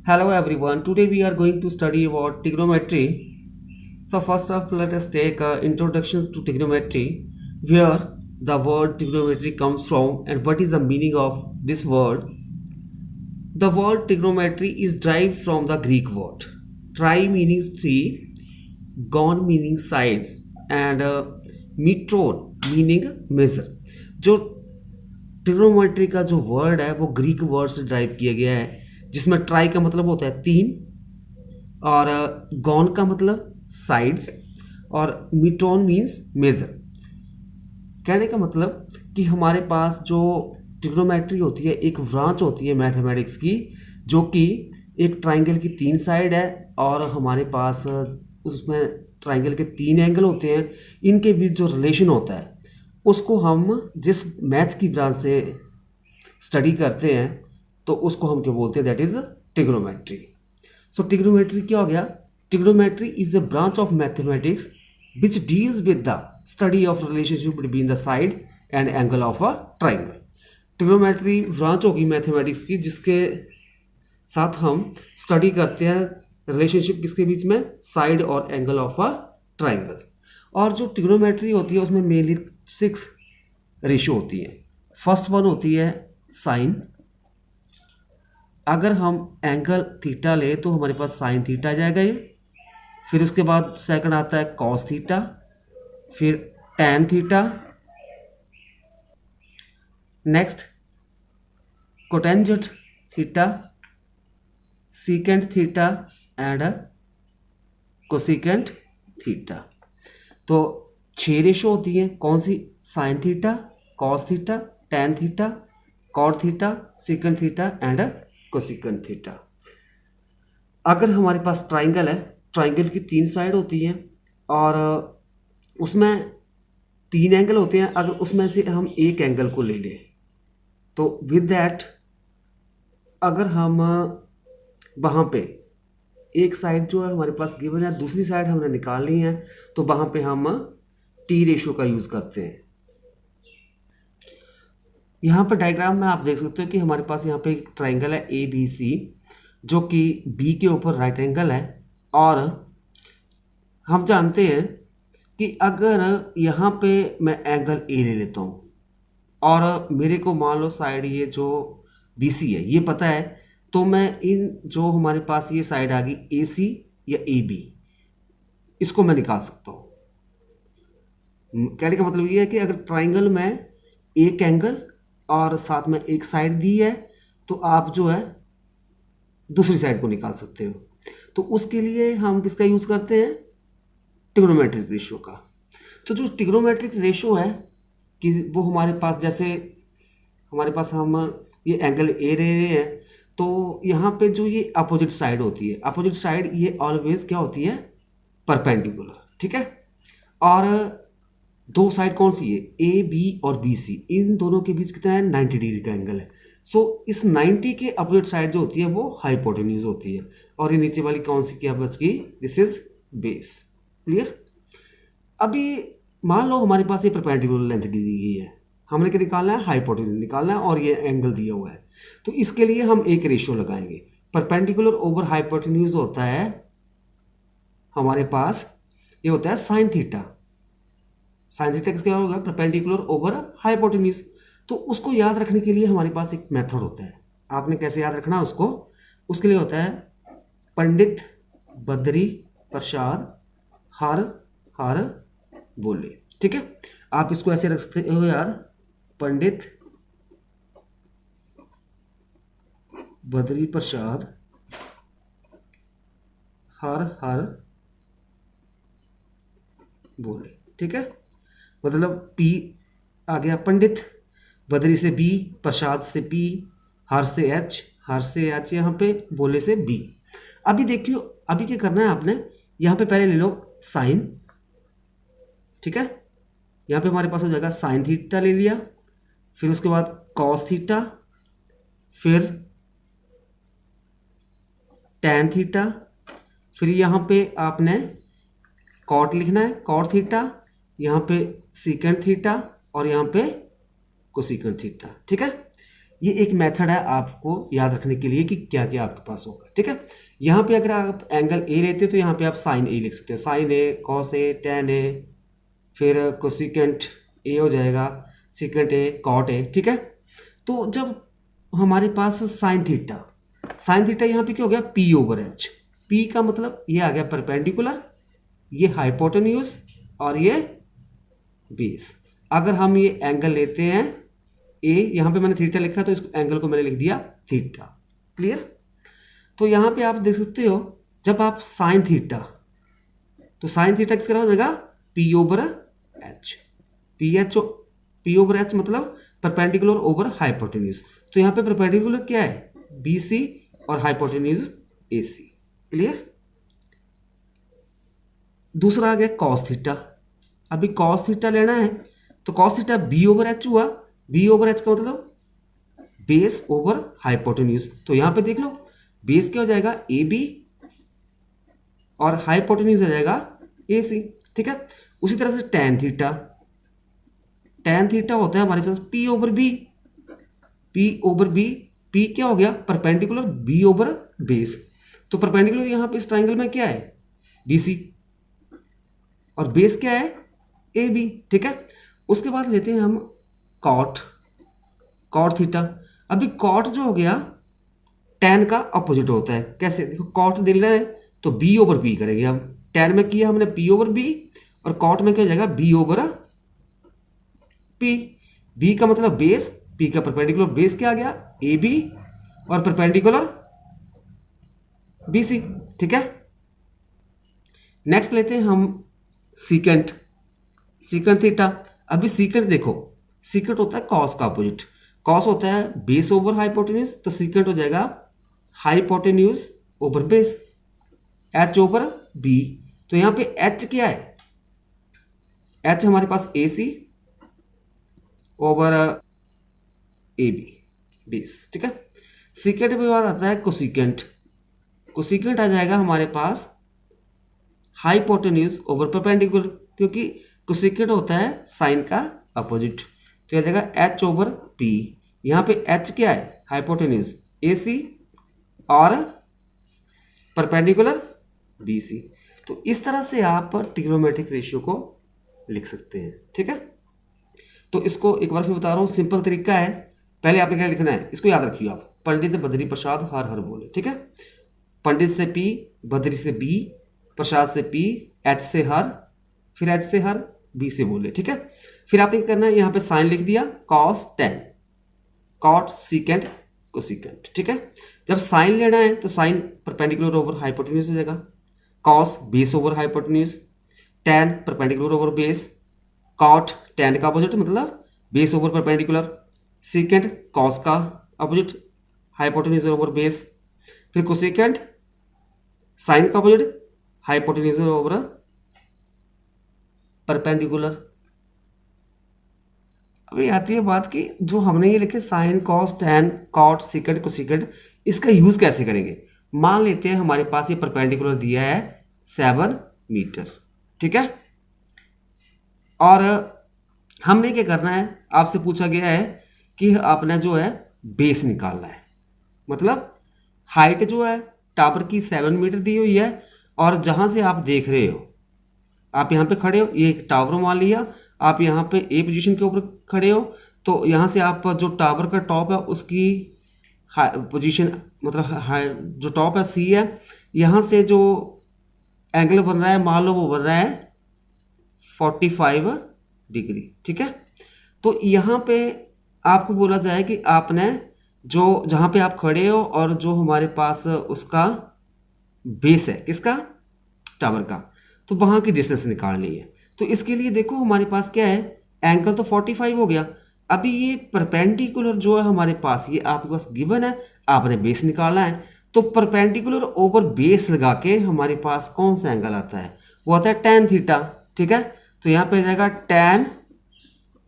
Hello everyone. Today we are going to study about trigonometry. So first off, let us take introductions to trigonometry, where the word trigonometry comes from and what is the meaning of this word. The word trigonometry is derived from the Greek word tri meaning three, gon meaning sides, and metron meaning measure. जो trigonometry का जो word है वो Greek word से drive किया गया है, जिसमें ट्राई का मतलब होता है तीन, और गॉन का मतलब साइड्स, और मीटोन मीन्स मेजर। कहने का मतलब कि हमारे पास जो ट्रिग्नोमेट्री होती है एक ब्रांच होती है मैथमेटिक्स की, जो कि एक ट्राइंगल की तीन साइड है और हमारे पास उसमें ट्राइंगल के तीन एंगल होते हैं। इनके बीच जो रिलेशन होता है उसको हम जिस मैथ की ब्रांच से स्टडी करते हैं तो उसको हम क्या बोलते हैं, that is trigonometry. So trigonometry क्या हो गया? Trigonometry is a branch of mathematics which deals with the study of relationship between the side and angle of a triangle. Trigonometry branch होगी मैथमेटिक्स की जिसके साथ हम स्टडी करते हैं रिलेशनशिप किसके बीच में, साइड और एंगल ऑफ अ ट्राइंगल। और जो ट्रिग्नोमेट्री होती है उसमें मेनली 6 रेशियो होती है। फर्स्ट वन होती है साइन। अगर हम एंगल थीटा ले तो हमारे पास साइन थीटा आ जाएगा ये। फिर उसके बाद सेकंड आता है कॉस थीटा, फिर tan theta, next cotangent theta, secant theta and cosecant theta. तो 6 रेशो होती हैं। कौन सी? Sine theta, cos theta, tan theta, cot theta, secant theta and cosecant theta. अगर हमारे पास ट्राइंगल है, ट्राइंगल की 3 साइड होती हैं और उसमें 3 एंगल होते हैं। अगर उसमें से हम एक एंगल को ले लें तो विद दैट अगर हम वहाँ पे एक साइड जो है हमारे पास गिवन है, दूसरी साइड हमने निकालनी है, तो वहाँ पे हम टी रेशो का यूज़ करते हैं। यहाँ पर डायग्राम में आप देख सकते हो कि हमारे पास यहाँ पे एक ट्राइंगल है ए बी सी, जो कि बी के ऊपर राइट एंगल है। और हम जानते हैं कि अगर यहाँ पे मैं एंगल ए ले लेता हूँ और मेरे को मान लो साइड ये जो बी सी है ये पता है, तो मैं इन जो हमारे पास ये साइड आ गई ए सी या ए बी, इसको मैं निकाल सकता हूँ। कहने का मतलब ये है कि अगर ट्राइंगल में एक एंगल और साथ में एक साइड दी है तो आप जो है दूसरी साइड को निकाल सकते हो। तो उसके लिए हम किसका यूज़ करते हैं? ट्रिग्नोमेट्रिक रेशियो का। तो जो ट्रिग्नोमेट्रिक रेशियो है कि वो हमारे पास, जैसे हमारे पास हम ये एंगल ए ले रहे हैं तो यहाँ पे जो ये अपोजिट साइड होती है, अपोजिट साइड ये ऑलवेज क्या होती है? परपेंडिकुलर। ठीक है। और दो साइड कौन सी है? ए बी और बी सी, इन दोनों के बीच कितना है? 90 डिग्री का एंगल है। सो इस 90 के अपोजिट साइड जो होती है वो हाइपोटेन्यूज होती है। और ये नीचे वाली कौन सी क्या बच गई? This is base. क्लियर? अभी मान लो हमारे पास ये परपेंडिकुलर लेंथ दी गई है, हमने क्या निकालना है? हाइपोटेन्यूज निकालना है, और ये एंगल दिया हुआ है। तो इसके लिए हम एक रेशियो लगाएंगे। परपेंडिकुलर ओवर हाइपोटेन्यूज होता है हमारे पास, ये होता है साइन थीटा। साइन थीटा किसका होगा? Perpendicular over hypotenuse. तो उसको याद रखने के लिए हमारे पास एक मेथड होता है। आपने कैसे याद रखना उसको? उसके लिए होता है पंडित बद्री प्रसाद हर हर बोले। ठीक है, आप इसको ऐसे रख सकते हो यार, पंडित बद्री प्रसाद हर हर बोले। ठीक है, मतलब पी आ गया पंडित, बद्री से बी, प्रसाद से पी, हर से एच यहाँ पे, बोले से बी। अभी देखियो, अभी क्या करना है आपने? यहाँ पे पहले ले लो साइन। ठीक है, यहाँ पे हमारे पास हो जाएगा साइन थीटा ले लिया, फिर उसके बाद कॉस थीटा, फिर टैन थीटा, फिर यहाँ पे आपने कॉट लिखना है, कॉट थीटा, यहाँ पे सीकेंट थीटा, और यहाँ पे कोसिकेंट थीटा। ठीक है, ये एक मेथड है आपको याद रखने के लिए कि क्या क्या आपके पास होगा, ठीक है। यहाँ पे अगर आप एंगल ए लेते हो तो यहाँ पे आप साइन ए लिख सकते हो, sign A, cos A, ten ए, फिर कोसिकेंट ए हो जाएगा, सिकेंट ए, कॉट ए, ठीक है। तो जब हमारे पास साइन थीटा, साइन थीटा यहाँ पे क्या हो गया, पी ओवर एच। पी का मतलब ये आ गया परपेंडिकुलर, ये हाइपोटेन्यूज और ये बेस। अगर हम ये एंगल लेते हैं ए, यहाँ पे मैंने थीटा लिखा तो इस एंगल को मैंने लिख दिया थीटा, क्लियर। तो यहाँ पे आप देख सकते हो जब आप साइन थीटा, तो साइन थीटा किसका हो जाएगा, P over H. P over H मतलब परपेंडिकुलर ओवर हाइपोटेन्यूज। तो यहाँ पे परपेंडिकुलर क्या है, बी सी, और हाइपोटेन्यूज ए सी, क्लियर। दूसरा आ गया कॉस थीटा। अभी कॉस थीटा लेना है तो cos theta B over H हुआ। बी ओवर एच का मतलब बेस ओवर हाइपोटेन्यूज। तो यहां पे देख लो बेस क्या हो जाएगा, ए बी, और हाइपोटेन्यूज हो जाएगा ए सी, ठीक है। उसी तरह से टैन थीटा, टैन थीटा होता है हमारे पास P over B. P over B, P क्या हो गया, परपेंडिकुलर बी ओवर बेस। तो परपेंडिकुलर यहां पे इस ट्राइंगल में क्या है, बी सी, और बेस क्या है, ए बी, ठीक है। उसके बाद लेते हैं हम कॉट, कॉट थीटा। अभी कॉट जो हो गया टैन का अपोजिट होता है। कैसे, देखो कॉट देना है तो बी ओवर बी करेंगे हम। टैन में किया हमने पी ओवर बी, और कॉट में क्या हो जाएगा, बी ओवर पी। बी का मतलब बेस, पी का परपेंडिकुलर बेस क्या आ गया, ए बी, और परपेंडिकुलर बी सी, ठीक है। नेक्स्ट लेते हैं हम सीकेंट, सीकेंट थीटा। अभी सीकेंट देखो, सीकेंट होता है कॉस का अपोजिट। कॉस होता है बेस ओवर हाइपोटेन्यूज, तो सीकेंट हो जाएगा hypotenuse over base, H over B. तो यहां पे एच क्या है, एच हमारे पास A C over A B base, ठीक है। सीकेंट के बाद आता है कोसिकेंट। कोसिकेंट आ जाएगा हमारे पास हाइपोटेन्यूज ओवर परपेंडिकुलर, क्योंकि कोसिकेंट होता है साइन का अपोजिट। तो यह जाएगा एच ओवर पी। यहाँ पे एच क्या है, हाइपोटेन्यूज ए सी, और परपेंडिकुलर बी सी। तो इस तरह से आप ट्रिग्नोमेट्रिक रेशियो को लिख सकते हैं, ठीक है। तो इसको एक बार फिर बता रहा हूँ, सिंपल तरीका है। पहले आपने क्या लिखना है, इसको याद रखिए आप, पंडित बद्री प्रसाद हर हर बोले, ठीक है। पंडित से पी, बद्री से बी, प्रसाद से पी, एच से हर, फिर एच से हर, बी से बोले, ठीक है। फिर आपने क्या करना है, यहाँ पे साइन लिख दिया, cos tan, cot secant cosecant, ठीक है। जब साइन लेना है तो साइन परपेंडिकुलर ओवर हाइपोटेन्यूज हो जाएगा, cos base over hypotenuse, tan perpendicular over base, cot tan का अपोजिट मतलब base over perpendicular, secant cos का अपोजिट हाइपोटेन्यूज ओवर बेस, फिर कोसिकेंट साइन का अपोजिट हाइपोटेन्यूज ओवर परपेंडिकुलर। अभी आती है बात कि जो हमने ये लिखे sine cos tan cot secant cosecant, इसका यूज कैसे करेंगे। मान लेते हैं हमारे पास ये परपेंडिकुलर दिया है 7 मीटर, ठीक है। और हमने क्या करना है, आपसे पूछा गया है कि आपने जो है बेस निकालना है, मतलब हाइट जो है टावर की 7 मीटर दी हुई है, और जहां से आप देख रहे हो, आप यहाँ पे खड़े हो, ये एक टावर मान लिया, आप यहाँ पे ए पोजीशन के ऊपर खड़े हो, तो यहाँ से आप जो टावर का टॉप है उसकी पोजीशन मतलब जो टॉप है सी है, यहाँ से जो एंगल बन रहा है मान लो वो बन रहा है 45 डिग्री, ठीक है। तो यहाँ पे आपको बोला जाए कि आपने जो जहाँ पे आप खड़े हो और जो हमारे पास उसका बेस है किसका, टावर का, तो वहाँ की डिस्टेंस निकालनी है। तो इसके लिए देखो हमारे पास क्या है, एंगल तो 45 हो गया। अभी ये परपेंडिकुलर जो है हमारे पास, ये आपके पास गिवन है, आपने बेस निकालना है। तो परपेंडिकुलर ओवर बेस लगा के हमारे पास कौन सा एंगल आता है, वो आता है टैन थीटा, ठीक है। तो यहाँ पे जाएगा tan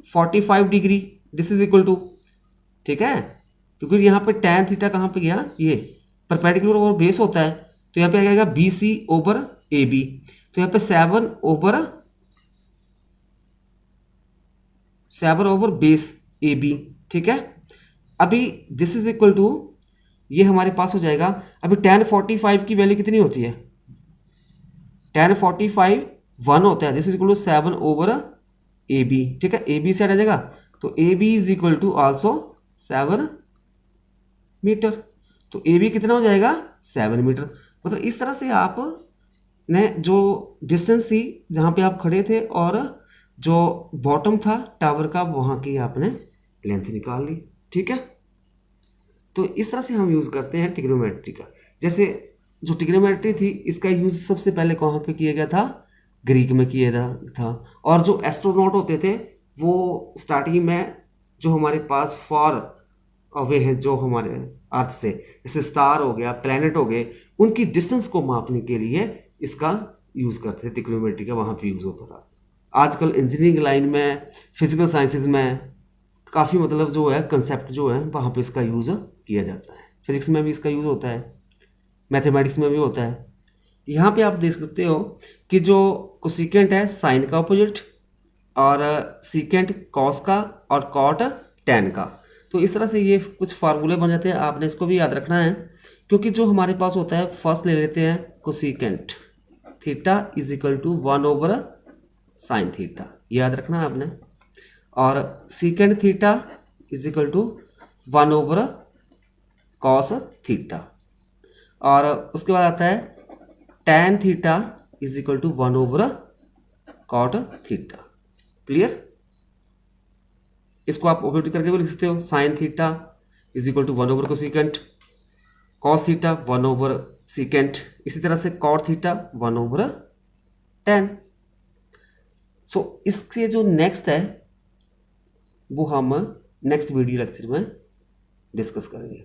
45 degree, this is equal to, ठीक है, क्योंकि यहाँ पे टैन थीटा कहाँ पे गया, ये परपेंडिकुलर ओवर बेस होता है, तो यहाँ पे आ जाएगा B C over A B. तो यहाँ पे 7 ओवर बेस ए बी, ठीक है। अभी दिस इज इक्वल टू, ये हमारे पास हो जाएगा, अभी tan 45 की वैल्यू कितनी होती है, tan 45 1 होता है, this is equal to 7 over A B, ठीक है, ए बी से आ जाएगा, तो A B is equal to also 7 metre, तो ए बी कितना हो जाएगा 7 मीटर। मतलब इस तरह से आप ने जो डिस्टेंस थी जहाँ पे आप खड़े थे और जो बॉटम था टावर का, वहाँ की आपने लेंथ निकाल ली, ठीक है। तो इस तरह से हम यूज़ करते हैं ट्रिग्नोमेट्री का। जैसे जो ट्रिग्नोमेट्री थी इसका यूज़ सबसे पहले कहाँ पे किया गया था, ग्रीक में किया था। और जो एस्ट्रोनॉट होते थे वो स्टार्टिंग में जो हमारे पास फॉर अवे हैं, जो हमारे अर्थ से, जैसे स्टार हो गया, प्लैनेट हो गए, उनकी डिस्टेंस को मापने के लिए इसका यूज़ करते थे, ट्रिग्नोमेट्री का वहाँ पे यूज़ होता था। आजकल इंजीनियरिंग लाइन में, फिजिकल साइंसेज में काफ़ी मतलब जो है कंसेप्ट जो है वहाँ पे इसका यूज़ किया जाता है। फिजिक्स में भी इसका यूज़ होता है, मैथमेटिक्स में भी होता है। यहाँ पे आप देख सकते हो कि जो कोसिकेंट है साइन का अपोजिट, और सीकेंट कॉस का, और कॉट टैन का। तो इस तरह से ये कुछ फार्मूले बन जाते हैं, आपने इसको भी याद रखना है। क्योंकि जो हमारे पास होता है, फर्स्ट ले लेते हैं cosecant theta is equal to 1 over sine theta, याद रखना है आपने। और secant theta is equal to 1 over cos theta, और उसके बाद आता है tan theta is equal to 1 over cot theta. Clear? इसको आप ओपेट करके भी लिख सकते हो, sine theta is equal to 1 over cosecant, cos theta 1 over secant, इसी तरह से कॉट थीटा 1 ओवर टैन। सो इसके जो नेक्स्ट है वो हम नेक्स्ट वीडियो लेक्चर में डिस्कस करेंगे।